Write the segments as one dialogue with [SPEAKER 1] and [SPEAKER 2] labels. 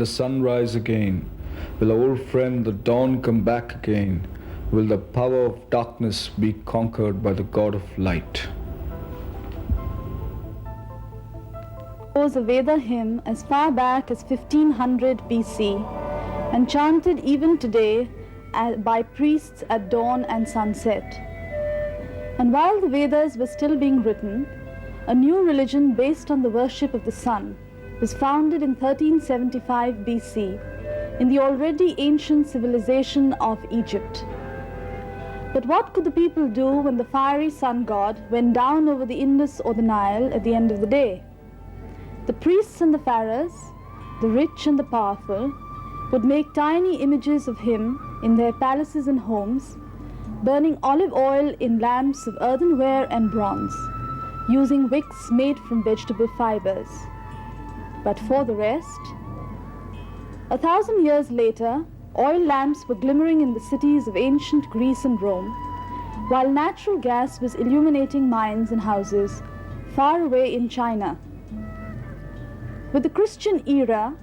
[SPEAKER 1] the sun rise again? Will our old friend the dawn come back again? Will the power of darkness be conquered by the God of light?
[SPEAKER 2] Was a Veda hymn as far back as 1500 BC and chanted even today by priests at dawn and sunset. And while the Vedas were still being written, a new religion based on the worship of the sun was founded in 1375 BC in the already ancient civilization of Egypt. But what could the people do when the fiery sun god went down over the Indus or the Nile at the end of the day? The priests and the pharaohs, the rich and the powerful, would make tiny images of him in their palaces and homes, burning olive oil in lamps of earthenware and bronze, using wicks made from vegetable fibers. But for the rest, 1,000 years later, oil lamps were glimmering in the cities of ancient Greece and Rome, while natural gas was illuminating mines and houses far away in China. With the Christian era,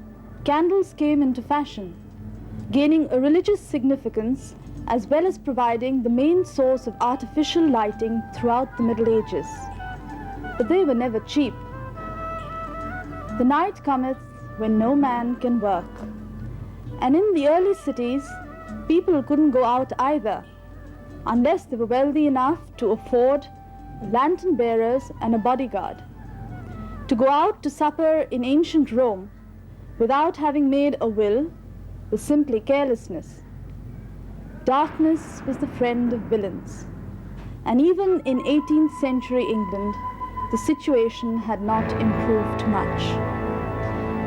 [SPEAKER 2] candles came into fashion, gaining a religious significance as well as providing the main source of artificial lighting throughout the Middle Ages. But they were never cheap. The night cometh when no man can work. And in the early cities, people couldn't go out either, unless they were wealthy enough to afford lantern bearers and a bodyguard. To go out to supper in ancient Rome without having made a will was simply carelessness. Darkness was the friend of villains. And even in 18th century England, the situation had not improved much.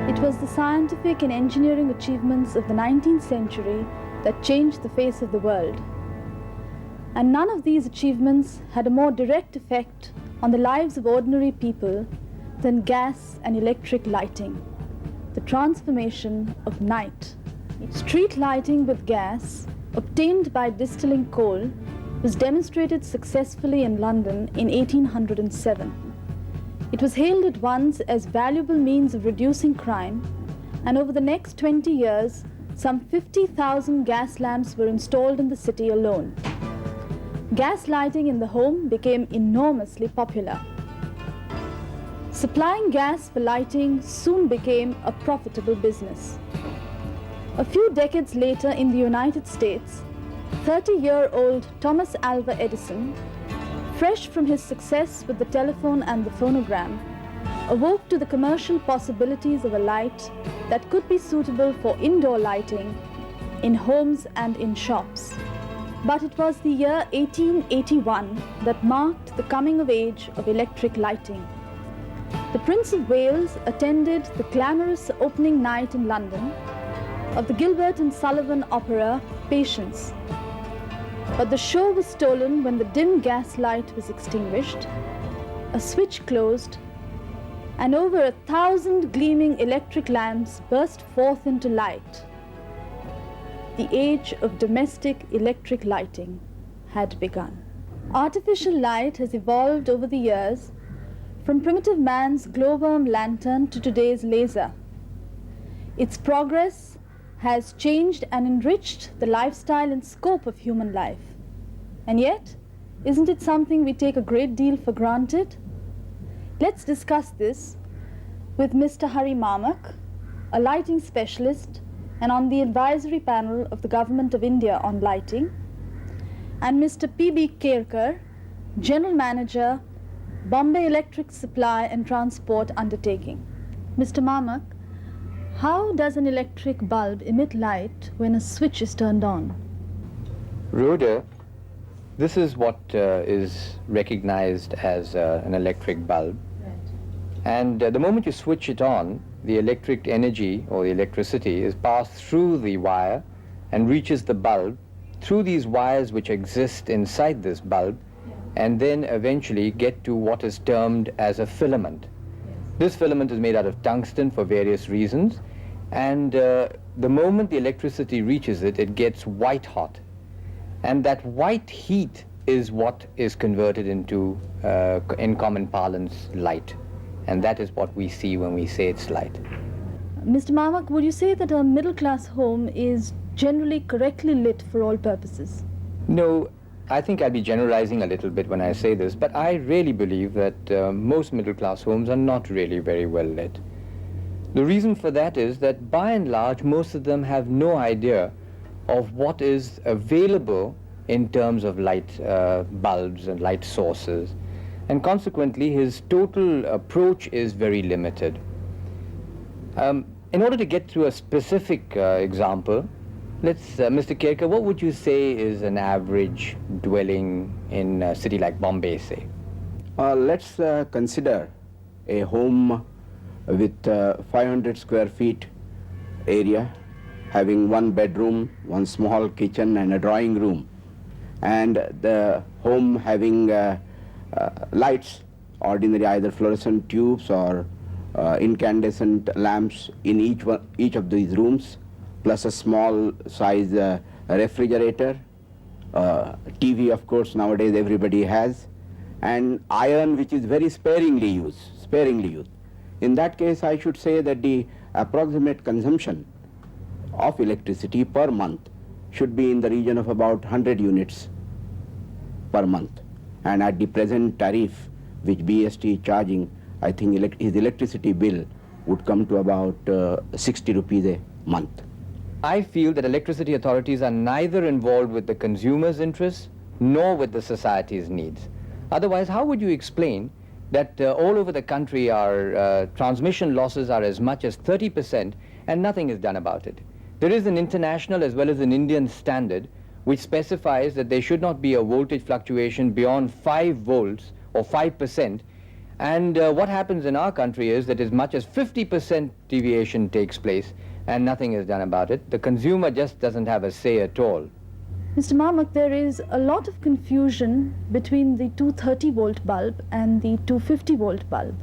[SPEAKER 2] It was the scientific and engineering achievements of the 19th century that changed the face of the world. And none of these achievements had a more direct effect on the lives of ordinary people than gas and electric lighting, the transformation of night. Street lighting with gas, obtained by distilling coal, was demonstrated successfully in London in 1807. It was hailed at once as valuable means of reducing crime, and over the next 20 years, some 50,000 gas lamps were installed in the city alone. Gas lighting in the home became enormously popular. Supplying gas for lighting soon became a profitable business. A few decades later in the United States, 30-year-old Thomas Alva Edison, fresh from his success with the telephone and the phonogram, awoke to the commercial possibilities of a light that could be suitable for indoor lighting in homes and in shops. But it was the year 1881 that marked the coming of age of electric lighting. The Prince of Wales attended the glamorous opening night in London of the Gilbert and Sullivan opera Patience. But the show was stolen when the dim gas light was extinguished, a switch closed, and over 1,000 gleaming electric lamps burst forth into light. The age of domestic electric lighting had begun. Artificial light has evolved over the years from primitive man's glowworm lantern to today's laser. Its progress has changed and enriched the lifestyle and scope of human life. And yet, isn't it something we take a great deal for granted? Let's discuss this with Mr. Hari Mamak, a lighting specialist and on the advisory panel of the Government of India on lighting, and Mr. B.K.GIRI, General Manager, Bombay Electric Supply and Transport Undertaking. Mr. Mamak, how does an electric bulb emit light when a switch is turned on?
[SPEAKER 3] Rhoda, this is what is recognized as an electric bulb.
[SPEAKER 2] Right.
[SPEAKER 3] And the moment you switch it on, the electric energy or the electricity is passed through the wire and reaches the bulb through these wires which exist inside this bulb, and then eventually get to what is termed as a filament. This filament is made out of tungsten for various reasons, and the moment the electricity reaches it, it gets white hot. And that white heat is what is converted into, in common parlance, light. And that is what we see when we say it's light.
[SPEAKER 2] Mr. Mamak, would you say that a middle-class home is generally correctly lit for all purposes?
[SPEAKER 3] No, I think I'll be generalizing a little bit when I say this, but I really believe that most middle-class homes are not really very well lit. The reason for that is that by and large, most of them have no idea of what is available in terms of light bulbs and light sources. And consequently, his total approach is very limited. In order to get to a specific example, Mr. Kirker, what would you say is an average dwelling in a city like Bombay, say?
[SPEAKER 4] Let's consider a home with 500 square feet area, having one bedroom, one small kitchen and a drawing room, and the home having lights, ordinary either fluorescent tubes or incandescent lamps in each of these rooms, plus a small size refrigerator, TV of course nowadays everybody has, and iron which is very sparingly used. In that case I should say that the approximate consumption of electricity per month should be in the region of about 100 units per month, and at the present tariff which BST is charging, I think his electricity bill would come to about 60 rupees a month.
[SPEAKER 3] I feel that electricity authorities are neither involved with the consumer's interests nor with the society's needs. Otherwise, how would you explain that all over the country our transmission losses are as much as 30% and nothing is done about it? There is an international as well as an Indian standard which specifies that there should not be a voltage fluctuation beyond 5 volts or 5%. And what happens in our country is that as much as 50% deviation takes place and nothing is done about it. The consumer just doesn't have a say at all.
[SPEAKER 2] Mr. Mamak, there is a lot of confusion between the 230-volt bulb and the 250-volt bulb.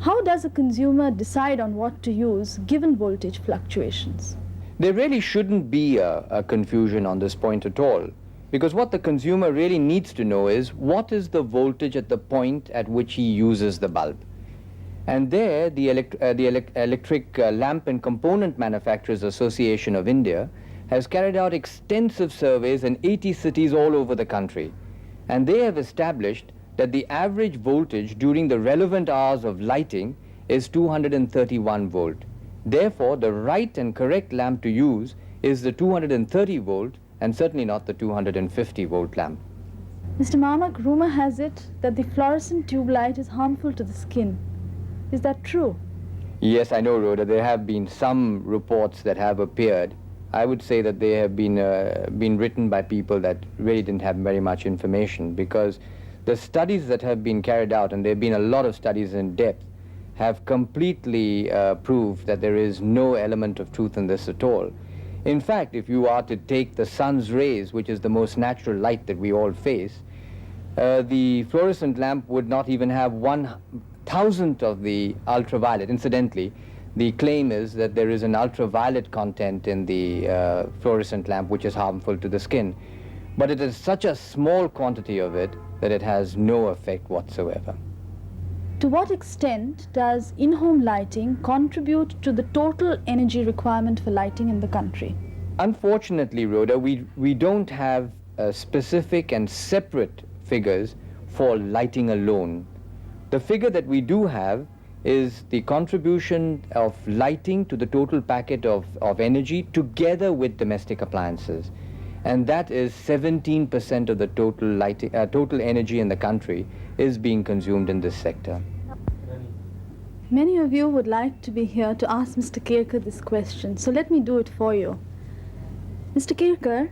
[SPEAKER 2] How does a consumer decide on what to use given voltage fluctuations?
[SPEAKER 3] There really shouldn't be a confusion on this point at all, because what the consumer really needs to know is what is the voltage at the point at which he uses the bulb. And there, the Electric Lamp and Component Manufacturers Association of India has carried out extensive surveys in 80 cities all over the country. And they have established that the average voltage during the relevant hours of lighting is 231 volt. Therefore, the right and correct lamp to use is the 230 volt and certainly not the 250 volt lamp.
[SPEAKER 2] Mr. Mamak, rumor has it that the fluorescent tube light is harmful to the skin. Is that true?
[SPEAKER 3] Yes, I know, Rhoda. There have been some reports that have appeared. I would say that they have been written by people that really didn't have very much information, because the studies that have been carried out, and there have been a lot of studies in depth, have completely proved that there is no element of truth in this at all. In fact, if you are to take the sun's rays, which is the most natural light that we all face, the fluorescent lamp would not even have 1,000th of the ultraviolet. Incidentally, the claim is that there is an ultraviolet content in the fluorescent lamp which is harmful to the skin. But it is such a small quantity of it that it has no effect whatsoever.
[SPEAKER 2] To what extent does in-home lighting contribute to the total energy requirement for lighting in the country?
[SPEAKER 3] Unfortunately, Rhoda, we don't have specific and separate figures for lighting alone. The figure that we do have is the contribution of lighting to the total packet of energy together with domestic appliances. And that is 17% of the total lighting, total energy in the country is being consumed in this sector.
[SPEAKER 2] Many of you would like to be here to ask Mr. Kirker this question, so let me do it for you. Mr. Kirker,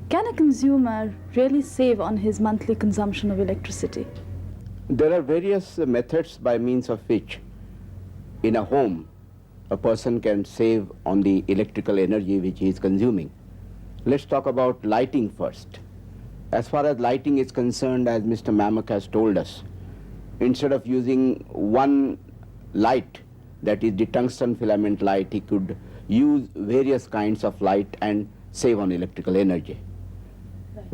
[SPEAKER 2] can a consumer really save on his monthly consumption of electricity?
[SPEAKER 4] There are various methods by means of which in a home a person can save on the electrical energy which he is consuming. Let's talk about lighting first. As far as lighting is concerned, as Mr. Mamak has told us, instead of using one light, that is the tungsten filament light, he could use various kinds of light and save on electrical energy.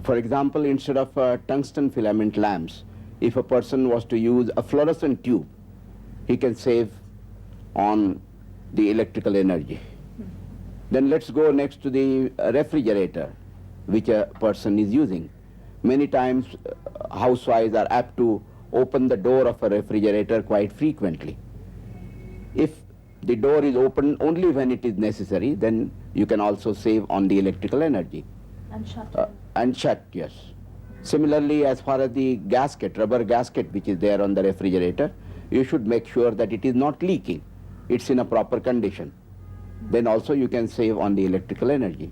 [SPEAKER 4] For example, instead of tungsten filament lamps, if a person was to use a fluorescent tube, he can save on the electrical energy. Then let's go next to the refrigerator, which a person is using. Many times housewives are apt to open the door of a refrigerator quite frequently. If the door is open only when it is necessary, then you can also save on the electrical energy.
[SPEAKER 2] And shut.
[SPEAKER 4] And shut, yes. Similarly, as far as the gasket, rubber gasket which is there on the refrigerator, you should make sure that it is not leaking. It's in a proper condition. Then also you can save on the electrical energy.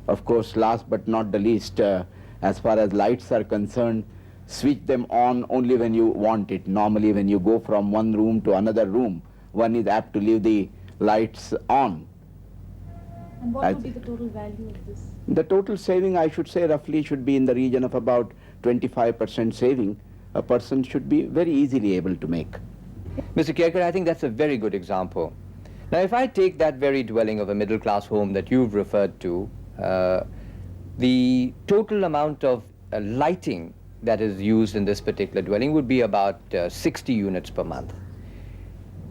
[SPEAKER 4] Of course, last but not the least, as far as lights are concerned, switch them on only when you want it. Normally when you go from one room to another room, one is apt to leave the lights on.
[SPEAKER 2] And what would be the total value of this?
[SPEAKER 4] The total saving, I should say, roughly should be in the region of about 25% saving. A person should be very easily able to make.
[SPEAKER 3] Mr. Kirkar, I think that's a very good example. Now, if I take that very dwelling of a middle-class home that you've referred to, the total amount of lighting that is used in this particular dwelling would be about 60 units per month.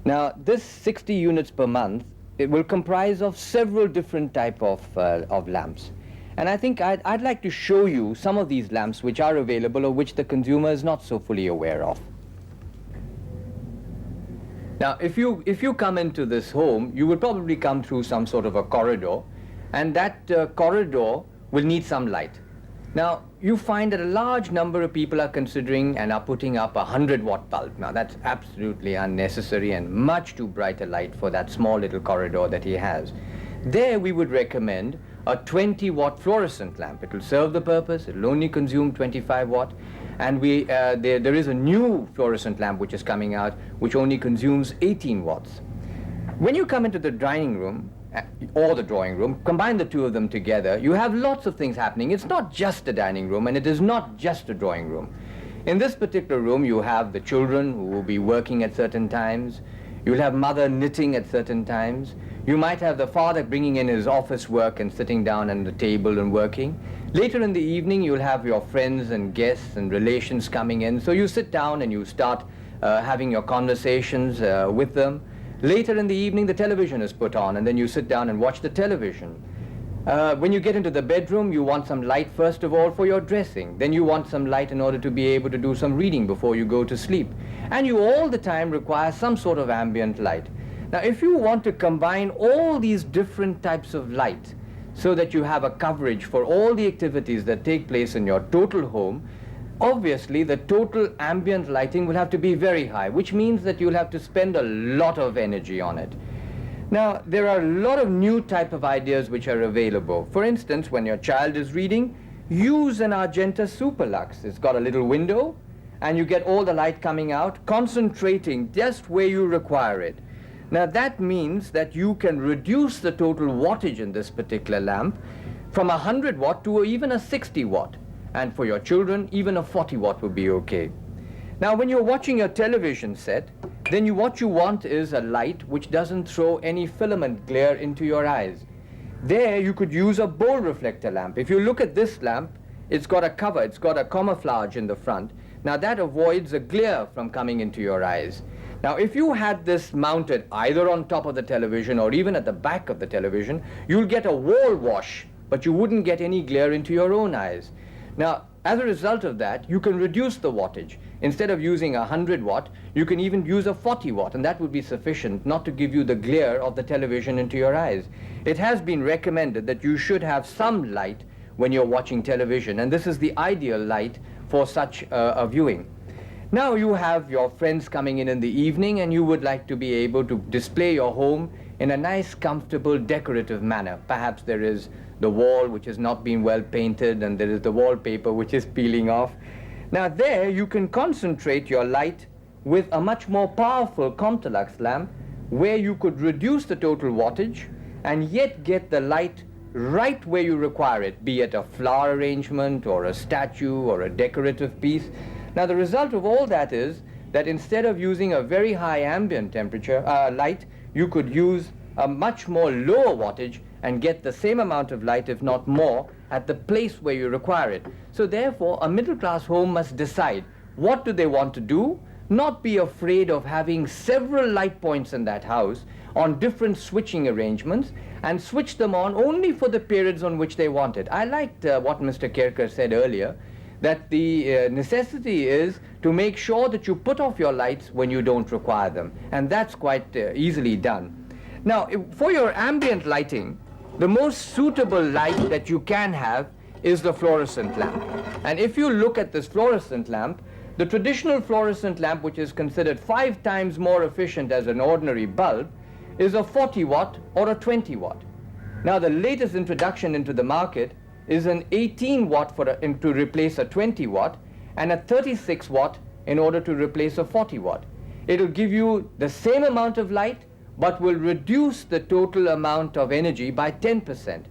[SPEAKER 3] Now, this 60 units per month, it will comprise of several different type of lamps. And I think I'd like to show you some of these lamps which are available or which the consumer is not so fully aware of. Now, if you come into this home, you will probably come through some sort of a corridor, and that corridor will need some light. Now, you find that a large number of people are considering and are putting up a 100-watt bulb. Now, that's absolutely unnecessary and much too bright a light for that small little corridor that he has. There, we would recommend a 20-watt fluorescent lamp. It will serve the purpose. It will only consume 25 watt. And there is a new fluorescent lamp which is coming out, which only consumes 18 watts. When you come into the dining room, or the drawing room, combine the two of them together, you have lots of things happening. It's not just a dining room, and it is not just a drawing room. In this particular room, you have the children who will be working at certain times. You'll have mother knitting at certain times. You might have the father bringing in his office work and sitting down at the table and working. Later in the evening, you'll have your friends and guests and relations coming in. So you sit down and you start having your conversations with them. Later in the evening, the television is put on, and then you sit down and watch the television. When you get into the bedroom, you want some light first of all for your dressing. Then you want some light in order to be able to do some reading before you go to sleep. And you all the time require some sort of ambient light. Now, if you want to combine all these different types of light so that you have a coverage for all the activities that take place in your total home, obviously the total ambient lighting will have to be very high, which means that you'll have to spend a lot of energy on it. Now, there are a lot of new type of ideas which are available. For instance, when your child is reading, use an Argenta Superlux. It's got a little window, and you get all the light coming out, concentrating just where you require it. Now, that means that you can reduce the total wattage in this particular lamp from 100 watt to even a 60 watt. And for your children, even a 40 watt would be okay. Now, when you're watching your television set, then what you want is a light which doesn't throw any filament glare into your eyes. There, you could use a bowl reflector lamp. If you look at this lamp, it's got a cover, it's got a camouflage in the front. Now, that avoids a glare from coming into your eyes. Now, if you had this mounted either on top of the television or even at the back of the television, you'll get a wall wash, but you wouldn't get any glare into your own eyes. Now, as a result of that, you can reduce the wattage. Instead of using a 100 watt, you can even use a 40 watt, and that would be sufficient not to give you the glare of the television into your eyes. It has been recommended that you should have some light when you're watching television, and this is the ideal light for such a viewing. Now you have your friends coming in the evening, and you would like to be able to display your home in a nice, comfortable, decorative manner. Perhaps there is the wall which has not been well painted, and there is the wallpaper which is peeling off. Now there you can concentrate your light with a much more powerful Comptolux lamp, where you could reduce the total wattage and yet get the light right where you require it, be it a flower arrangement or a statue or a decorative piece. Now, the result of all that is that instead of using a very high ambient temperature light, you could use a much more lower wattage and get the same amount of light, if not more, at the place where you require it. So therefore, a middle-class home must decide what do they want to do, not be afraid of having several light points in that house on different switching arrangements, and switch them on only for the periods on which they want it. I liked what Mr. Kirker said earlier, that the necessity is to make sure that you put off your lights when you don't require them, and that's quite easily done. Now, for your ambient lighting, the most suitable light that you can have is the fluorescent lamp. And if you look at this fluorescent lamp, the traditional fluorescent lamp, which is considered 5 times more efficient as an ordinary bulb, is a 40 watt or a 20 watt. Now, the latest introduction into the market is an 18 watt to replace a 20 watt, and a 36 watt in order to replace a 40 watt. It'll give you the same amount of light, but will reduce the total amount of energy by 10%.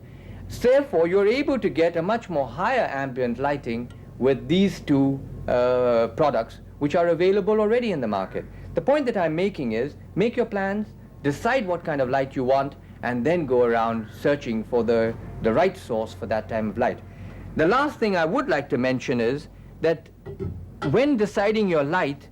[SPEAKER 3] Therefore, you're able to get a much more higher ambient lighting with these two products, which are available already in the market. The point that I'm making is, make your plans, decide what kind of light you want, and then go around searching for the right source for that time of light. The last thing I would like to mention is that when deciding your light,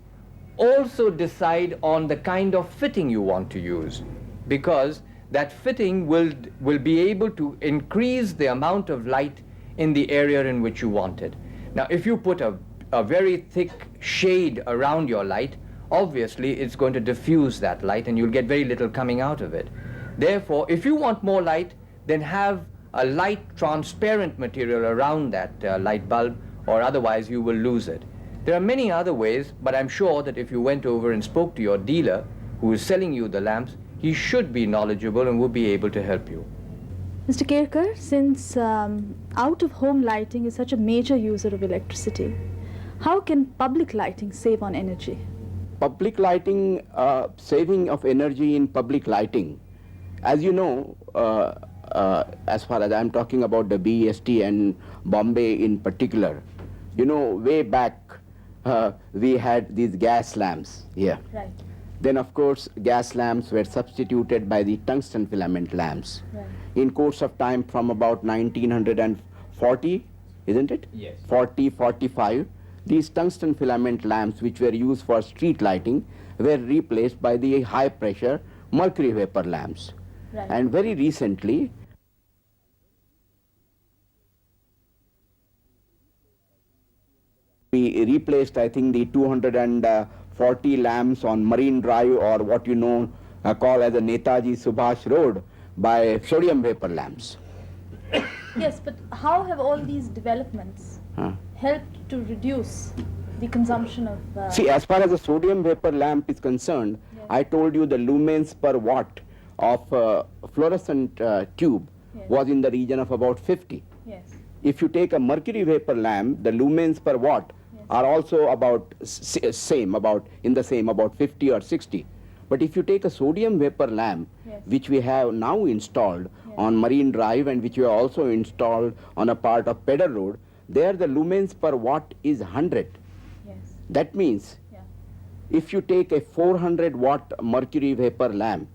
[SPEAKER 3] also decide on the kind of fitting you want to use, because that fitting will be able to increase the amount of light in the area in which you want it. Now, if you put a very thick shade around your light, obviously it's going to diffuse that light and you'll get very little coming out of it. Therefore, if you want more light, then have a light transparent material around that light bulb, or otherwise you will lose it. There are many other ways, but I'm sure that if you went over and spoke to your dealer who is selling you the lamps, he should be knowledgeable and will be able to help you.
[SPEAKER 2] Mr. Kirker, since out-of-home lighting is such a major user of electricity, how can public lighting save on energy?
[SPEAKER 4] Public lighting, saving of energy in public lighting. As you know, as far as I'm talking about the BEST and Bombay in particular, you know, way back we had these gas lamps here.
[SPEAKER 2] Right.
[SPEAKER 4] Then, of course, gas lamps were substituted by the tungsten filament lamps.
[SPEAKER 2] Right.
[SPEAKER 4] In course of time from about 1940, isn't it?
[SPEAKER 3] Yes.
[SPEAKER 4] 40, 45, these tungsten filament lamps, which were used for street lighting, were replaced by the high pressure mercury vapor lamps.
[SPEAKER 2] Right.
[SPEAKER 4] And very recently, we replaced, I think, the 240 lamps on Marine Drive, or what you know call as the Netaji Subhash Road, by sodium vapor lamps.
[SPEAKER 2] Yes, but how have all these developments helped to reduce the consumption of...
[SPEAKER 4] See, as far as the sodium vapor lamp is concerned,
[SPEAKER 2] Yes.
[SPEAKER 4] I told you the lumens per watt of fluorescent tube
[SPEAKER 2] Yes.
[SPEAKER 4] was in the region of about 50.
[SPEAKER 2] Yes.
[SPEAKER 4] If you take a mercury vapor lamp, the lumens per watt
[SPEAKER 2] Yes.
[SPEAKER 4] are also about about 50 or 60. But if you take a sodium vapor lamp,
[SPEAKER 2] Yes.
[SPEAKER 4] which we have now installed
[SPEAKER 2] Yes.
[SPEAKER 4] on Marine Drive and which we have also installed on a part of Pedder Road, there the lumens per watt is 100.
[SPEAKER 2] Yes.
[SPEAKER 4] That means
[SPEAKER 2] Yeah.
[SPEAKER 4] if you take a 400 watt mercury vapor lamp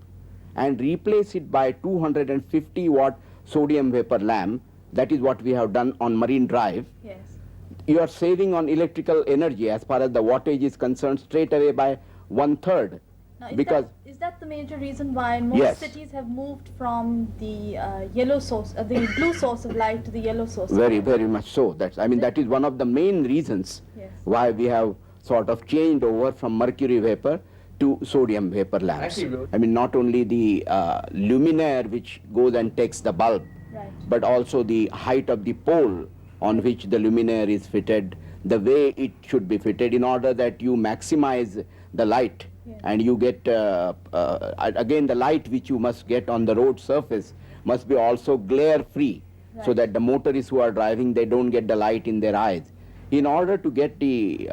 [SPEAKER 4] and replace it by 250 watt sodium vapor lamp, that is what we have done on Marine Drive,
[SPEAKER 2] Yes.
[SPEAKER 4] you are saving on electrical energy as far as the wattage is concerned straight away by 1/3.
[SPEAKER 2] Now,
[SPEAKER 4] Because
[SPEAKER 2] is that the major reason why most
[SPEAKER 4] Yes.
[SPEAKER 2] cities have moved from the yellow source, the blue source of light to the yellow source? of
[SPEAKER 4] very,
[SPEAKER 2] light?
[SPEAKER 4] very much so. That is one of the main reasons
[SPEAKER 2] Yes.
[SPEAKER 4] why we have sort of changed over from mercury vapor to sodium vapor lamps.
[SPEAKER 3] Actually,
[SPEAKER 4] I mean, not only the luminaire which goes and takes the bulb,
[SPEAKER 2] Right.
[SPEAKER 4] but also the height of the pole on which the luminaire is fitted, the way it should be fitted in order that you maximize the light.
[SPEAKER 2] Yes.
[SPEAKER 4] And you get, again, the light which you must get on the road surface must be also glare free, so
[SPEAKER 2] Right.
[SPEAKER 4] that the motorists who are driving, they don't get the light in their eyes. In order to get the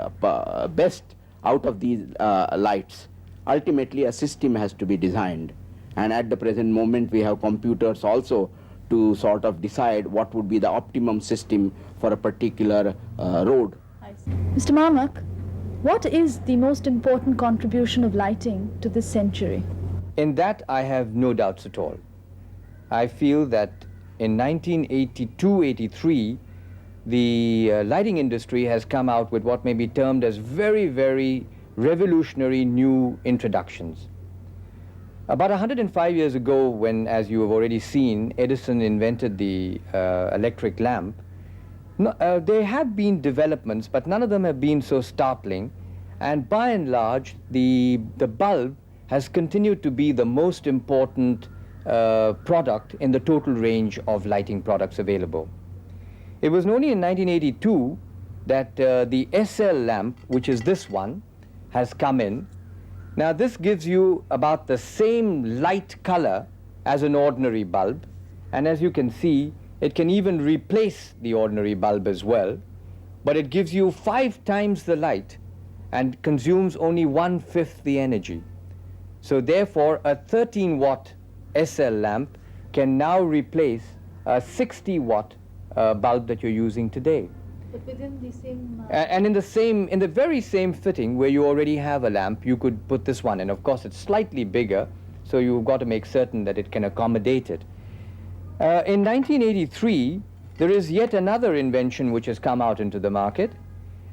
[SPEAKER 4] best out of these lights, ultimately a system has to be designed. And at the present moment, we have computers also to sort of decide what would be the optimum system for a particular road.
[SPEAKER 2] I see. Mr. Marmak, what is the most important contribution of lighting to this century?
[SPEAKER 3] In that, I have no doubts at all. I feel that in 1982-83, the lighting industry has come out with what may be termed as very, very revolutionary new introductions. About 105 years ago, when, as you have already seen, Edison invented the electric lamp, there have been developments, but none of them have been so startling. And by and large, the bulb has continued to be the most important product in the total range of lighting products available. It was only in 1982 that the SL lamp, which is this one, has come in. Now this gives you about the same light color as an ordinary bulb, and as you can see, it can even replace the ordinary bulb as well, but it gives you 5 times the light and consumes only 1/5 the energy. So therefore, a 13-watt SL lamp can now replace a 60-watt bulb that you're using today.
[SPEAKER 2] But within the same...
[SPEAKER 3] And in the very same fitting where you already have a lamp, you could put this one. And of course, it's slightly bigger, so you've got to make certain that it can accommodate it. In 1983, there is yet another invention which has come out into the market,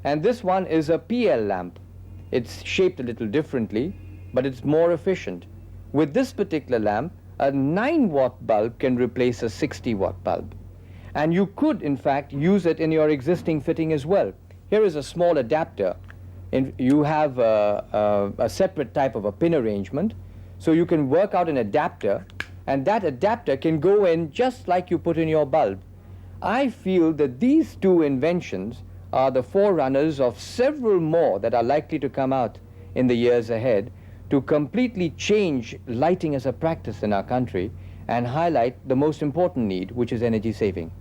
[SPEAKER 3] and this one is a PL lamp. It's shaped a little differently, but it's more efficient. With this particular lamp, a 9-watt bulb can replace a 60-watt bulb. And you could, in fact, use it in your existing fitting as well. Here is a small adapter. You have a separate type of a pin arrangement, so you can work out an adapter, and that adapter can go in just like you put in your bulb. I feel that these two inventions are the forerunners of several more that are likely to come out in the years ahead to completely change lighting as a practice in our country and highlight the most important need, which is energy saving.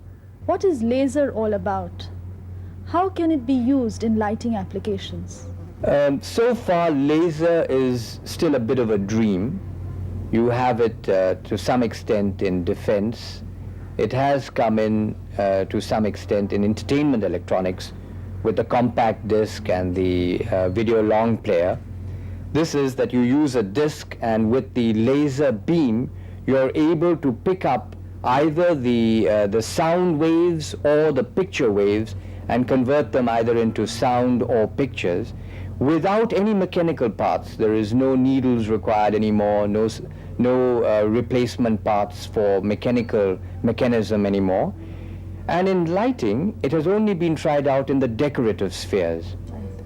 [SPEAKER 2] What is laser all about? How can it be used in lighting applications?
[SPEAKER 3] So far, laser is still a bit of a dream. You have it to some extent in defense. It has come in to some extent in entertainment electronics with the compact disc and the video long player. This is that you use a disc, and with the laser beam, you're able to pick up either the sound waves or the picture waves and convert them either into sound or pictures without any mechanical parts. There is no needles required anymore, no replacement parts for mechanism anymore. And in lighting, it has only been tried out in the decorative spheres.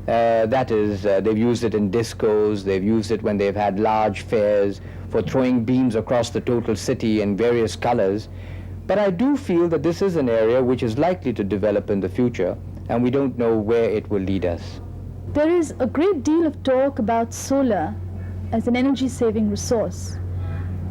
[SPEAKER 3] That is, they've used it in discos, they've used it when they've had large fairs for throwing beams across the total city in various colors. But I do feel that this is an area which is likely to develop in the future, and we don't know where it will lead us.
[SPEAKER 2] There is a great deal of talk about solar as an energy-saving resource.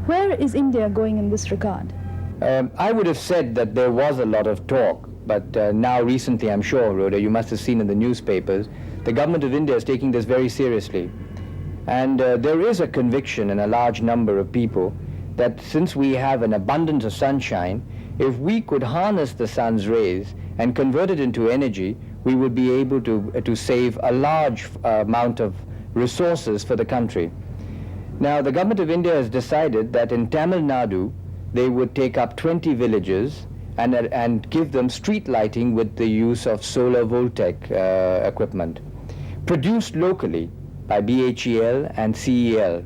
[SPEAKER 2] Where is India going in this regard?
[SPEAKER 3] I would have said that there was a lot of talk, but now recently, I'm sure, Rhoda, you must have seen in the newspapers, the government of India is taking this very seriously. And there is a conviction in a large number of people that since we have an abundance of sunshine, if we could harness the sun's rays and convert it into energy, we would be able to save a large amount of resources for the country. Now, the government of India has decided that in Tamil Nadu, they would take up 20 villages and give them street lighting with the use of solar voltaic equipment, produced locally by BHEL and CEL.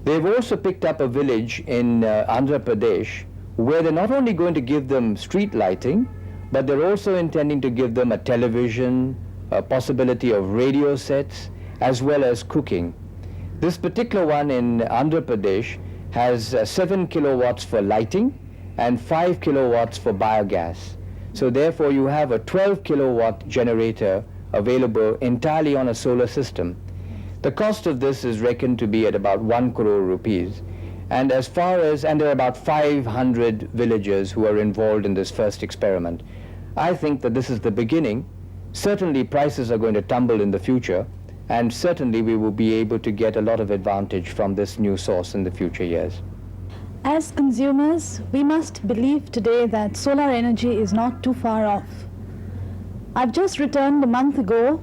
[SPEAKER 3] They've also picked up a village in Andhra Pradesh where they're not only going to give them street lighting, but they're also intending to give them a television, a possibility of radio sets, as well as cooking. This particular one in Andhra Pradesh has 7 kilowatts for lighting and 5 kilowatts for biogas. So therefore you have a 12 kilowatt generator available entirely on a solar system. The cost of this is reckoned to be at about 1 crore rupees. And there are about 500 villagers who are involved in this first experiment. I think that this is the beginning. Certainly prices are going to tumble in the future, and certainly we will be able to get a lot of advantage from this new source in the future years.
[SPEAKER 2] As consumers, we must believe today that solar energy is not too far off. I've just returned a month ago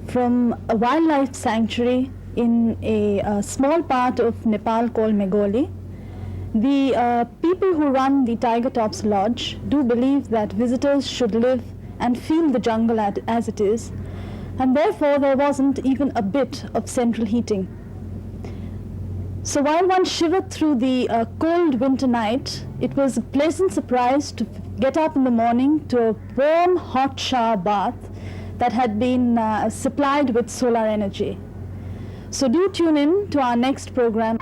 [SPEAKER 2] from a wildlife sanctuary in a small part of Nepal called Megholi. The people who run the Tiger Tops Lodge do believe that visitors should live and feel the jungle as it is, and therefore there wasn't even a bit of central heating. So while one shivered through the cold winter night, it was a pleasant surprise to get up in the morning to a warm, hot shower bath that had been supplied with solar energy. So do tune in to our next program.